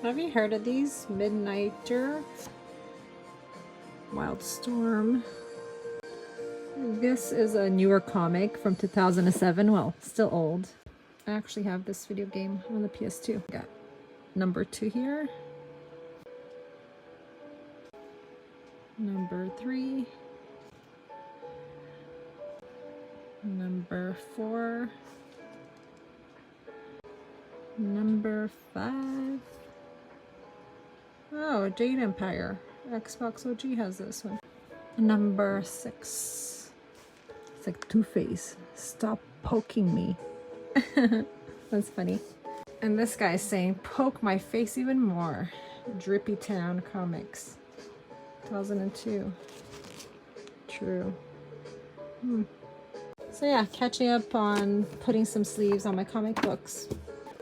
Have you heard of these? Midnighter, Wildstorm. This is a newer comic from 2007. Well, still old. I actually have this video game on the PS2. Got number 2 here. Number 3. Number 4. Number 5. Oh, Jade Empire. Xbox OG has this one. Number 6. It's like Two-Face. Stop poking me. That's funny. And this guy's saying, poke my face even more. Drippy Town Comics. 2002. True. So yeah, catching up on putting some sleeves on my comic books.